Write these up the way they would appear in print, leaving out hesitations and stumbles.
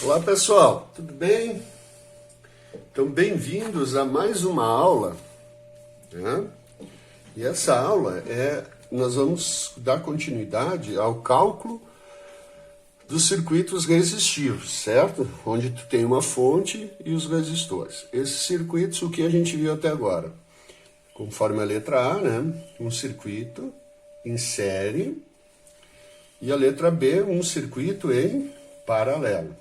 Olá pessoal, tudo bem? Então bem-vindos a mais uma aula, né? E essa aula nós vamos dar continuidade ao cálculo dos circuitos resistivos, certo? Onde tu tem uma fonte e os resistores. Esses circuitos, o que a gente viu até agora? Conforme a letra A, né? Um circuito em série e a letra B, um circuito em paralelo.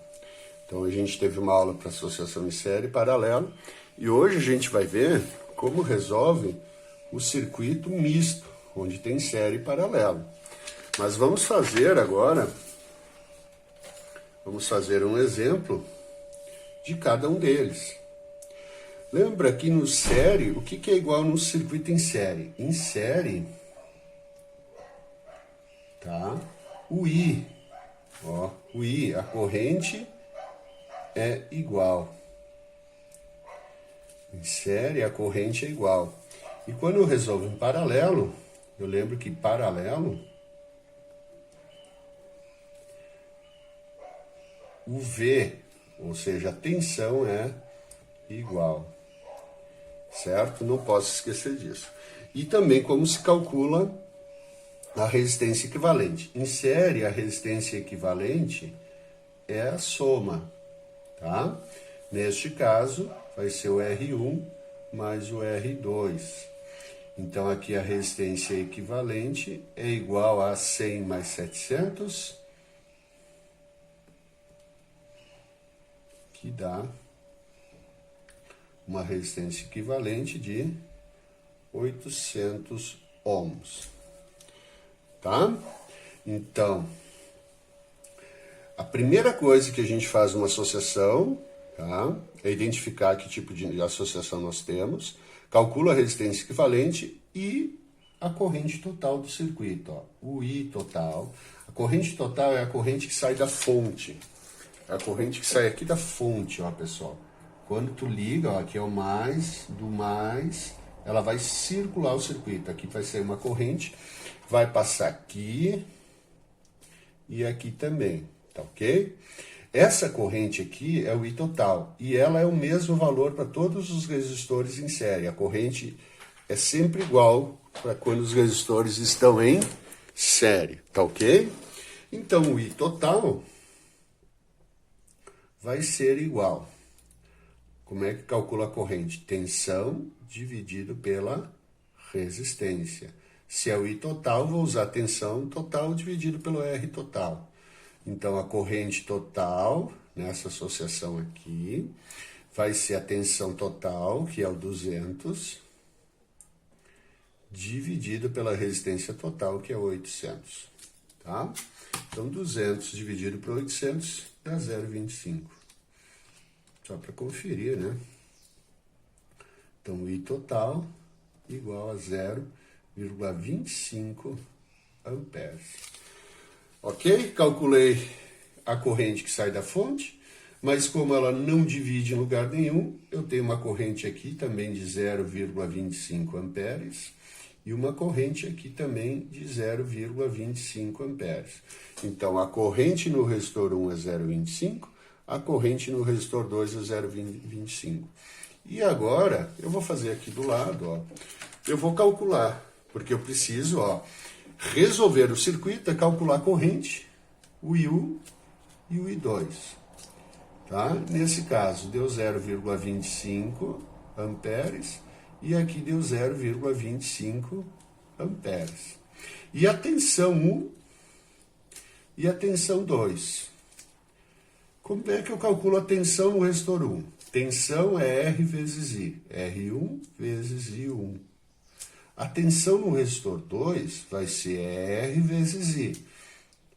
Então a gente teve uma aula para associação em série e paralelo e hoje a gente vai ver como resolve o circuito misto, onde tem série e paralelo. Mas vamos fazer agora, um exemplo de cada um deles. Lembra que no série, o que é igual no circuito em série? Em série, tá? O I, a corrente é igual. Em série, a corrente é igual. E quando eu resolvo em paralelo, eu lembro que paralelo, o V, ou seja, a tensão é igual. Certo? Não posso esquecer disso. E também como se calcula a resistência equivalente. Em série, a resistência equivalente é a soma, tá? Neste caso, vai ser o R1 mais o R2. Então, aqui a resistência equivalente é igual a 100 mais 700, que dá uma resistência equivalente de 800 ohms. Tá? Então, a primeira coisa que a gente faz uma associação, tá? É identificar que tipo de associação nós temos, calcula a resistência equivalente e a corrente total do circuito. Ó. O I total. A corrente total é a corrente que sai da fonte. É a corrente que sai aqui da fonte, ó, pessoal. Quando tu liga, ó, aqui é o mais, do mais, ela vai circular o circuito. Aqui vai ser uma corrente, vai passar aqui e aqui também, tá ok? Essa corrente aqui é o I total e ela é o mesmo valor para todos os resistores em série. A corrente é sempre igual para quando os resistores estão em série, tá ok? Então o I total vai ser igual. Como é que calcula a corrente? Tensão dividido pela resistência. Se é o I total, vou usar tensão total dividido pelo R total. Então, a corrente total, nessa associação aqui, vai ser a tensão total, que é o 200, dividido pela resistência total, que é 800. Tá? Então, 200 dividido por 800 dá 0,25. Só para conferir, né? Então, o I total igual a 0,25 amperes. Ok? Calculei a corrente que sai da fonte, mas como ela não divide em lugar nenhum, eu tenho uma corrente aqui também de 0,25 amperes e uma corrente aqui também de 0,25 amperes. Então, a corrente no resistor 1 é 0,25, a corrente no resistor 2 é 0,25. E agora, eu vou fazer aqui do lado, ó, eu vou calcular, porque eu preciso, ó, resolver o circuito é calcular a corrente, o I1 e o I2. Tá? Nesse caso, deu 0,25 amperes e aqui deu 0,25 amperes. E a tensão 1 e a tensão 2. Como é que eu calculo a tensão no resistor 1? Tensão é R vezes I. R1 vezes I1. A tensão no resistor 2 vai ser R vezes I.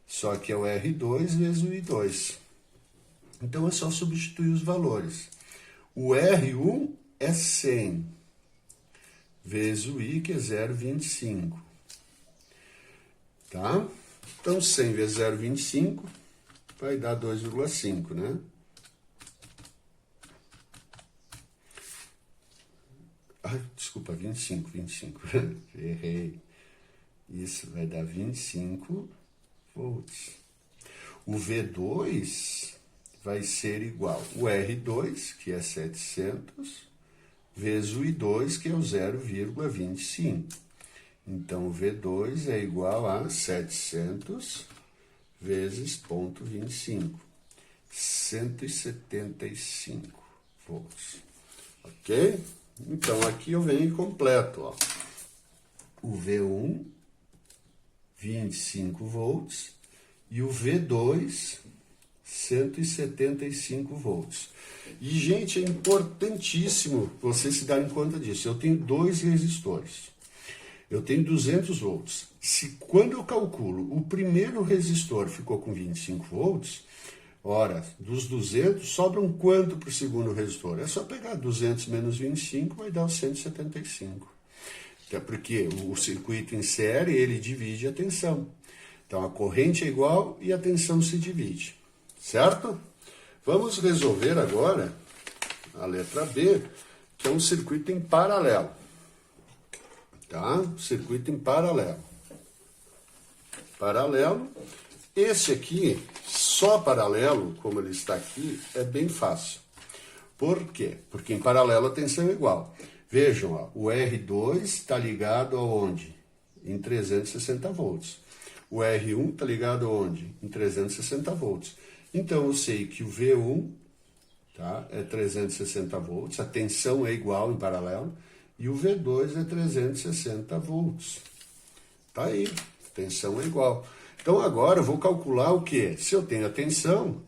Só que é o R2 vezes o I2. Então, é só substituir os valores. O R1 é 100 vezes o I, que é 0,25. Tá? Então, 100 vezes 0,25 vai dar 2,5, né? Desculpa, 25. Errei. Isso vai dar 25 volts. O V2 vai ser igual o R2, que é 700, vezes o I2, que é o 0,25. Então, o V2 é igual a 700 vezes 0,25. 175 volts. Ok? Então, aqui eu venho completo, ó. O V1, 25 volts, e o V2, 175 volts. E, gente, é importantíssimo vocês se darem conta disso. Eu tenho dois resistores. Eu tenho 200 volts. Se quando eu calculo, o primeiro resistor ficou com 25 volts, ora, dos 200, sobram quanto para o segundo resistor? É só pegar 200 menos 25, vai dar os 175. Até porque o circuito em série, ele divide a tensão. Então, a corrente é igual e a tensão se divide. Certo? Vamos resolver agora a letra B, que é um circuito em paralelo. Tá? Circuito em paralelo. Paralelo. Esse aqui, só paralelo, como ele está aqui, é bem fácil. Por quê? Porque em paralelo a tensão é igual. Vejam, ó, o R2 está ligado aonde? Em 360 volts. O R1 está ligado aonde? Em 360 volts. Então, eu sei que o V1, tá, é 360 volts, a tensão é igual em paralelo, e o V2 é 360 volts. Tá aí, tensão é igual. Então, agora eu vou calcular o quê? Se eu tenho a tensão,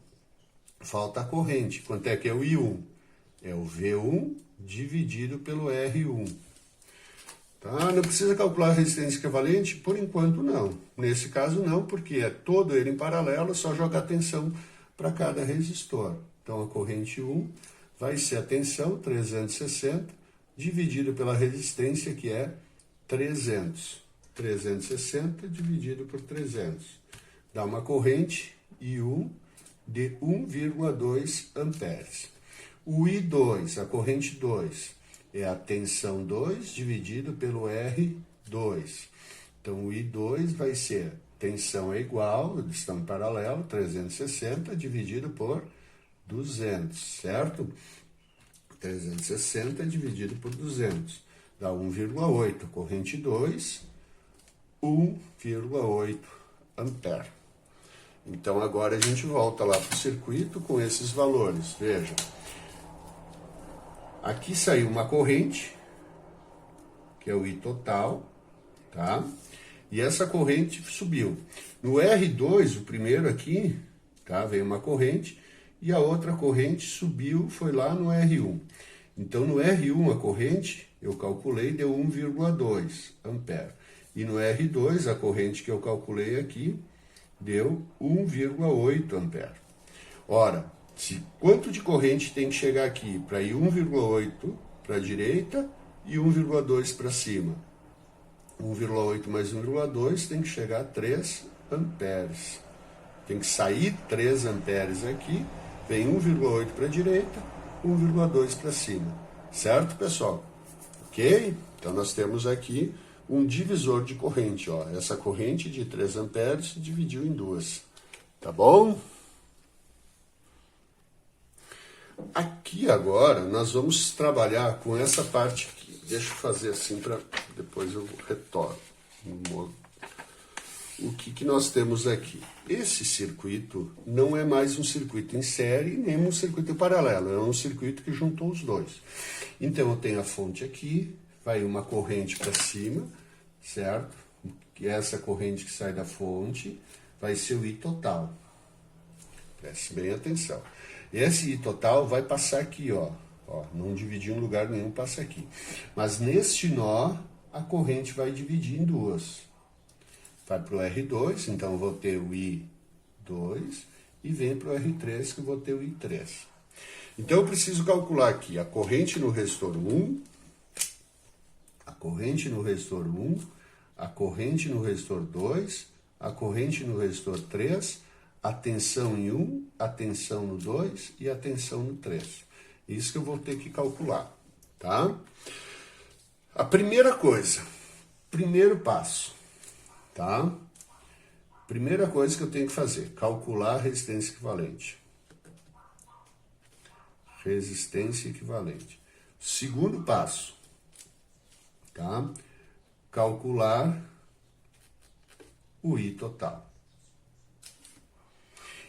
falta a corrente. Quanto é que é o I1? É o V1 dividido pelo R1. Tá? Não precisa calcular a resistência equivalente? Por enquanto, não. Nesse caso, não, porque é todo ele em paralelo, é só jogar tensão para cada resistor. Então, a corrente 1 vai ser a tensão, 360, dividido pela resistência, que é 300. 360 dividido por 300. Dá uma corrente I1 de 1,2 amperes. O I2, a corrente 2, é a tensão 2 dividido pelo R2. Então, o I2 vai ser, tensão é igual, eles estão em paralelo, 360 dividido por 200, certo? 360 dividido por 200, dá 1,8. Corrente 2, 1,8 ampere. Então, agora a gente volta lá para o circuito com esses valores. Veja, aqui saiu uma corrente, que é o I total, tá? E essa corrente subiu. No R2, o primeiro aqui, tá? Veio uma corrente, e a outra corrente subiu, foi lá no R1. Então, no R1, a corrente, eu calculei, deu 1,2 ampere. E no R2, a corrente que eu calculei aqui, deu 1,8 ampere. Ora, quanto de corrente tem que chegar aqui para ir 1,8 para a direita e 1,2 para cima? 1,8 mais 1,2 tem que chegar a 3 amperes. Tem que sair 3 amperes aqui, vem 1,8 para a direita, 1,2 para cima. Certo, pessoal? Ok? Então, nós temos aqui um divisor de corrente. Ó. Essa corrente de 3 amperes se dividiu em duas. Tá bom? Aqui agora nós vamos trabalhar com essa parte aqui. Deixa eu fazer assim para depois eu retorno. O que nós temos aqui? Esse circuito não é mais um circuito em série, nem um circuito em paralelo. É um circuito que juntou os dois. Então eu tenho a fonte aqui, vai uma corrente para cima, certo? Que essa corrente que sai da fonte vai ser o I total. Preste bem atenção. Esse I total vai passar aqui, ó. Não dividiu em lugar nenhum, passa aqui. Mas neste nó, a corrente vai dividir em duas. Vai para o R2, então eu vou ter o I2, e vem para o R3, que eu vou ter o I3. Então eu preciso calcular aqui a corrente no resistor 1, a corrente no resistor 1, a corrente no resistor 2, a corrente no resistor 3, a tensão em 1, a tensão no 2 e a tensão no 3. Isso que eu vou ter que calcular, tá? A primeira coisa, primeiro passo, tá? Primeira coisa que eu tenho que fazer, calcular a resistência equivalente. resistência equivalente. Segundo passo, tá? Calcular o I total.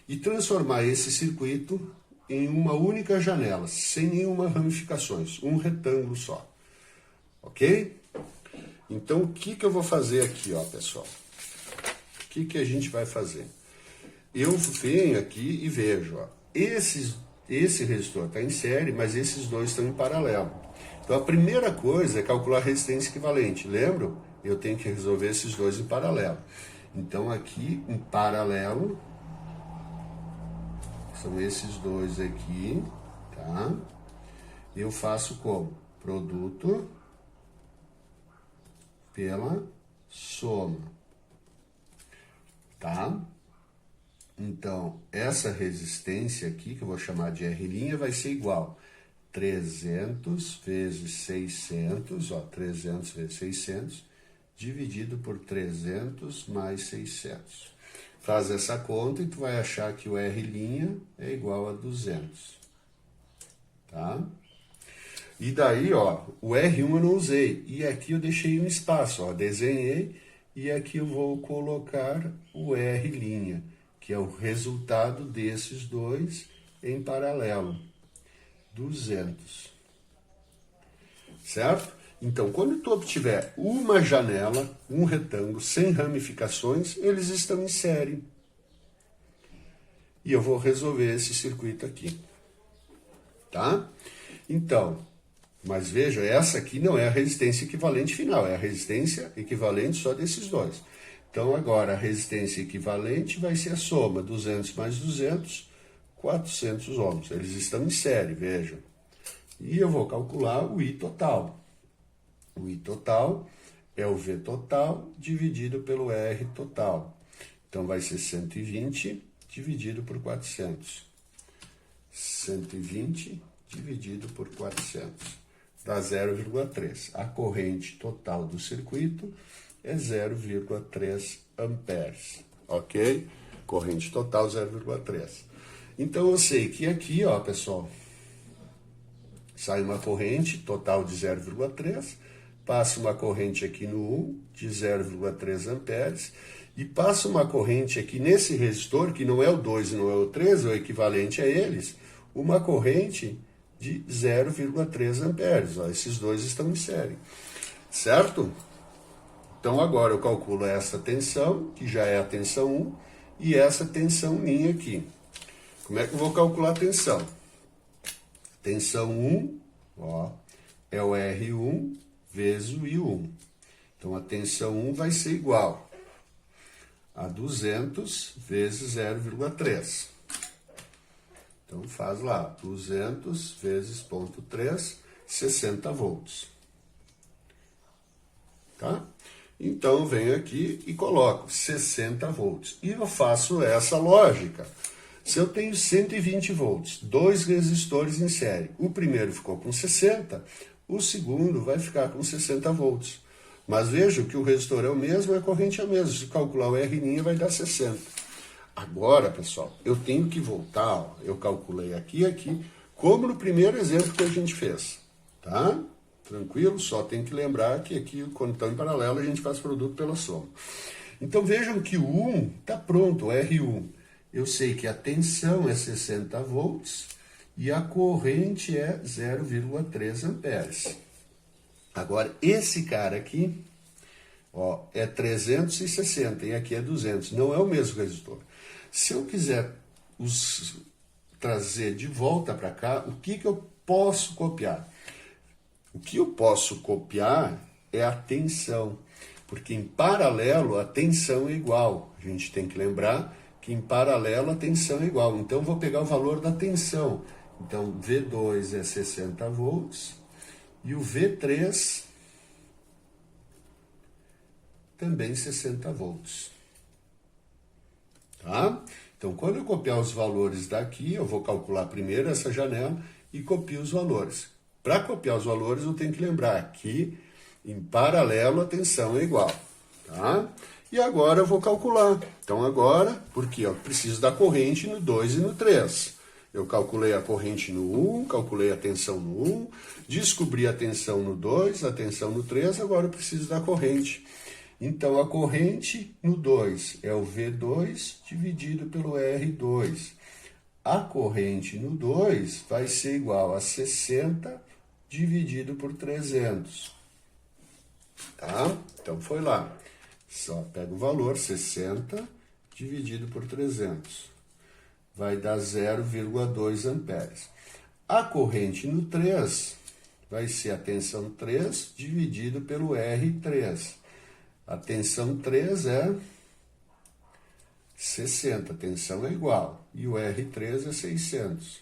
E transformar esse circuito em uma única janela, sem nenhuma ramificações, um retângulo só. Ok? Então, o que eu vou fazer aqui, ó, pessoal? O que a gente vai fazer? Eu venho aqui e vejo, ó, esse resistor está em série, mas esses dois estão em paralelo. Então, a primeira coisa é calcular a resistência equivalente. Lembram? Eu tenho que resolver esses dois em paralelo. Então, aqui, em paralelo, são esses dois aqui, tá? Eu faço como? Produto pela soma, tá? Então, essa resistência aqui, que eu vou chamar de R', vai ser igual a 300 vezes 600, ó, 300 vezes 600, dividido por 300 mais 600. Faz essa conta e tu vai achar que o R' é igual a 200, tá? E daí, ó, o R1 eu não usei, e aqui eu deixei um espaço, ó, desenhei, e aqui eu vou colocar o R', que é o resultado desses dois em paralelo, 200, certo? Então, quando tu obtiver uma janela, um retângulo, sem ramificações, eles estão em série. E eu vou resolver esse circuito aqui, tá? Então, mas veja, essa aqui não é a resistência equivalente final, é a resistência equivalente só desses dois. Então, agora, a resistência equivalente vai ser a soma, 200 mais 200, 400 ohms. Eles estão em série, vejam. E eu vou calcular o I total. O I total é o V total dividido pelo R total. Então, vai ser 120 dividido por 400. 120 dividido por 400. Dá 0,3. A corrente total do circuito é 0,3 amperes, ok? Corrente total 0,3. Então, eu sei que aqui, ó, pessoal, sai uma corrente total de 0,3, passa uma corrente aqui no 1 de 0,3 amperes e passa uma corrente aqui nesse resistor, que não é o 2 e não é o 3, é o equivalente a eles, uma corrente de 0,3 amperes. Ó, esses dois estão em série, certo? Então, agora eu calculo essa tensão, que já é a tensão 1, e essa tensão minha aqui. Como é que eu vou calcular a tensão? Tensão 1, ó, é o R1 vezes o I1. Então, a tensão 1 vai ser igual a 200 vezes 0,3. Então, faz lá, 200 vezes 0,3, 60 volts. Tá? Então, eu venho aqui e coloco 60 volts. E eu faço essa lógica. Se eu tenho 120 volts, dois resistores em série, o primeiro ficou com 60, o segundo vai ficar com 60 volts. Mas veja que o resistor é o mesmo, a corrente é a mesma. Se calcular o R' vai dar 60. Agora, pessoal, eu tenho que voltar, ó, eu calculei aqui e aqui, como no primeiro exemplo que a gente fez, tá? Tranquilo? Só tem que lembrar que aqui, quando estão em paralelo, a gente faz produto pela soma. Então, vejam que o 1 está pronto, o R1. Eu sei que a tensão é 60 volts e a corrente é 0,3 amperes. Agora, esse cara aqui, ó, é 360 e aqui é 200. Não é o mesmo resistor. Se eu quiser trazer de volta para cá, o que eu posso copiar? O que eu posso copiar é a tensão, porque em paralelo a tensão é igual. A gente tem que lembrar que em paralelo a tensão é igual. Então, eu vou pegar o valor da tensão. Então, V2 é 60 volts e o V3 também 60 volts. Tá? Então, quando eu copiar os valores daqui, eu vou calcular primeiro essa janela e copio os valores. Para copiar os valores, eu tenho que lembrar que em paralelo a tensão é igual. Tá? E agora eu vou calcular. Então, agora, porque eu preciso da corrente no 2 e no 3. Eu calculei a corrente no 1, calculei a tensão no 1, descobri a tensão no 2, a tensão no 3, agora eu preciso da corrente. Então, a corrente no 2 é o V2 dividido pelo R2. A corrente no 2 vai ser igual a 60 dividido por 300. Tá? Então, foi lá. Só pega o valor, 60 dividido por 300. Vai dar 0,2 amperes. A corrente no 3 vai ser a tensão 3 dividido pelo R3. A tensão 3 é 60, a tensão é igual, e o R3 é 600.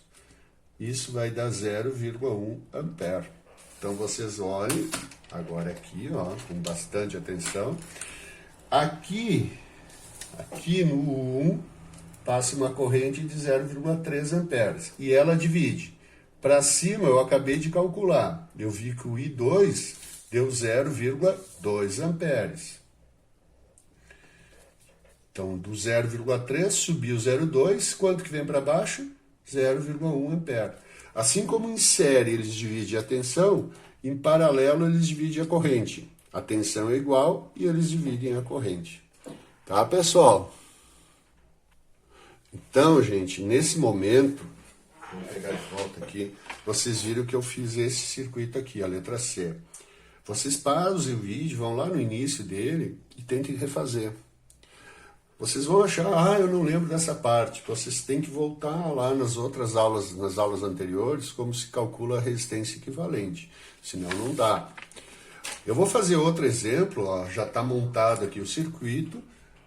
Isso vai dar 0,1 ampere. Então, vocês olhem, agora aqui, ó, com bastante atenção. Aqui no 1, passa uma corrente de 0,3 amperes, e ela divide. Para cima, eu acabei de calcular, eu vi que o I2 deu 0,2 amperes. Então, do 0,3 subiu 0,2, quanto que vem para baixo? 0,1 ampere. Assim como em série eles dividem a tensão, em paralelo eles dividem a corrente. A tensão é igual e eles dividem a corrente. Tá, pessoal? Então, gente, nesse momento, vou pegar de volta aqui, vocês viram que eu fiz esse circuito aqui, a letra C. Vocês pausem o vídeo, vão lá no início dele e tentem refazer. Vocês vão achar, eu não lembro dessa parte. Vocês têm que voltar lá nas outras aulas, nas aulas anteriores, como se calcula a resistência equivalente. Senão não dá. Eu vou fazer outro exemplo, ó, já está montado aqui o circuito,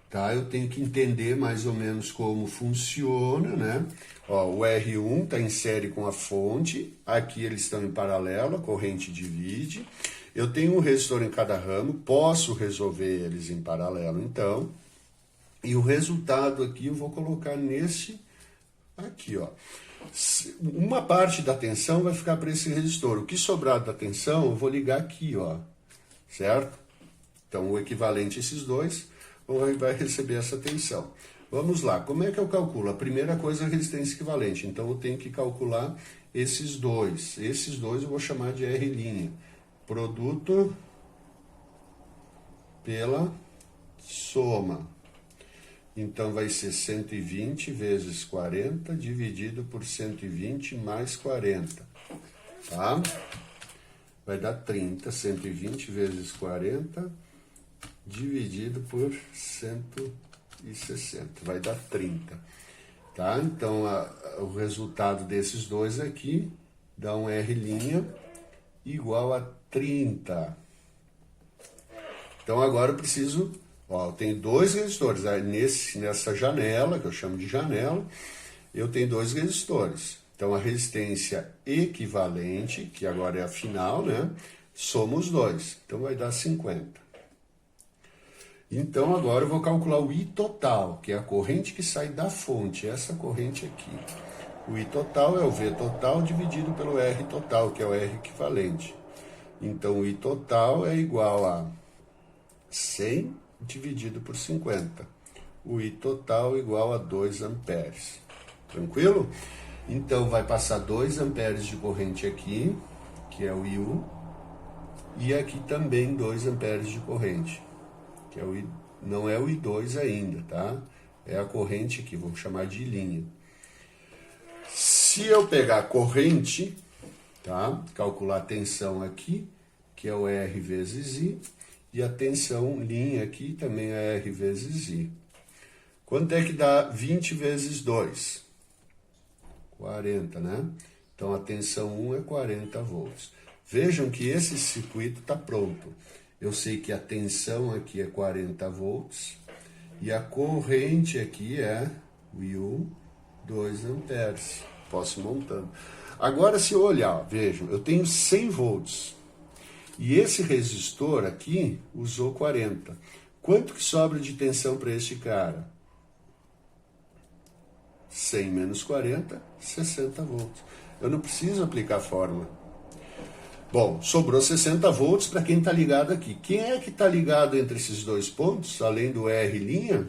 tá? Eu tenho que entender mais ou menos como funciona, né? Ó, o R1 está em série com a fonte, aqui eles estão em paralelo, a corrente divide. Eu tenho um resistor em cada ramo, posso resolver eles em paralelo, então. E o resultado aqui eu vou colocar nesse aqui, ó. Uma parte da tensão vai ficar para esse resistor. O que sobrar da tensão eu vou ligar aqui, ó. Certo? Então, o equivalente a esses dois vai receber essa tensão. Vamos lá. Como é que eu calculo? A primeira coisa é a resistência equivalente. Então, eu tenho que calcular esses dois. Esses dois eu vou chamar de R'. Produto pela soma. Então, vai ser 120 vezes 40 dividido por 120 mais 40, tá? Vai dar 30, 120 vezes 40 dividido por 160, vai dar 30, tá? Então, o resultado desses dois aqui dá um R' igual a 30. Então, agora eu preciso... Ó, eu tenho dois resistores, nessa janela, que eu chamo de janela, eu tenho dois resistores. Então, a resistência equivalente, que agora é a final, né? Soma os dois. Então, vai dar 50. Então, agora eu vou calcular o I total, que é a corrente que sai da fonte, essa corrente aqui. O I total é o V total dividido pelo R total, que é o R equivalente. Então, o I total é igual a 100 dividido por 50. O I total igual a 2 amperes. Tranquilo? Então, vai passar 2 amperes de corrente aqui, que é o I1, e aqui também 2 amperes de corrente, que é o I, não é o I2 ainda, tá? É a corrente aqui, vou chamar de linha. Se eu pegar a corrente, tá? Calcular a tensão aqui, que é o R vezes I, e a tensão linha aqui também é R vezes I. Quanto é que dá 20 vezes 2? 40, né? Então, a tensão 1 é 40 volts. Vejam que esse circuito está pronto. Eu sei que a tensão aqui é 40 volts e a corrente aqui é I1, 2 amperes. Posso ir montando. Agora, se eu olhar, vejam, eu tenho 100 volts. E esse resistor aqui usou 40. Quanto que sobra de tensão para este cara? 100 menos 40, 60 volts. Eu não preciso aplicar a fórmula. Bom, sobrou 60 volts para quem está ligado aqui. Quem é que está ligado entre esses dois pontos, além do R'?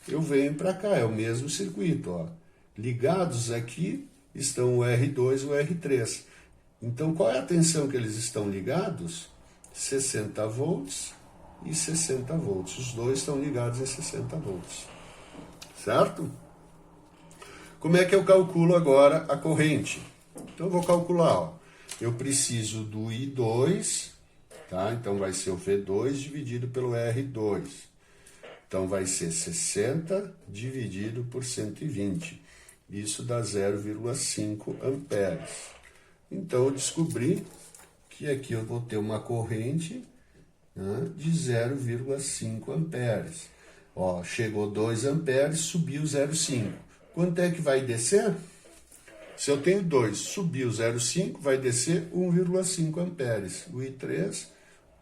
Eu venho para cá, é o mesmo circuito. Ó. Ligados aqui, estão o R2 e o R3. Então, qual é a tensão que eles estão ligados? 60 volts e 60 volts. Os dois estão ligados em 60 volts. Certo? Como é que eu calculo agora a corrente? Então, eu vou calcular, ó. Eu preciso do I2, tá? Então, vai ser o V2 dividido pelo R2. Então, vai ser 60 dividido por 120. Isso dá 0,5 amperes. Então, eu descobri que aqui eu vou ter uma corrente, né, de 0,5 amperes. Ó, chegou 2 amperes, subiu 0,5. Quanto é que vai descer? Se eu tenho 2, subiu 0,5, vai descer 1,5 amperes. O I3,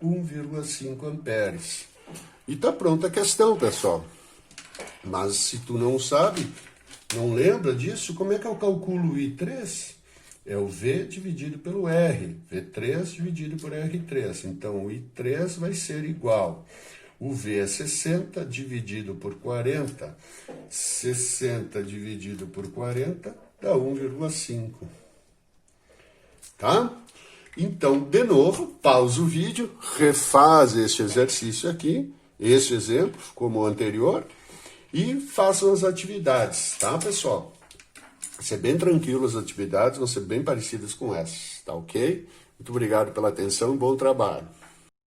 1,5 amperes. E está pronta a questão, pessoal. Mas se tu não sabe, não lembra disso, como é que eu calculo o I3? É o V dividido pelo R. V3 dividido por R3. Então, o I3 vai ser igual. O V é 60 dividido por 40. 60 dividido por 40 dá 1,5. Tá? Então, de novo, pausa o vídeo, refaz este exercício aqui, este exemplo, como o anterior, e façam as atividades, tá, pessoal? Vai ser bem tranquilo, as atividades vão ser bem parecidas com essas, tá ok? Muito obrigado pela atenção e bom trabalho.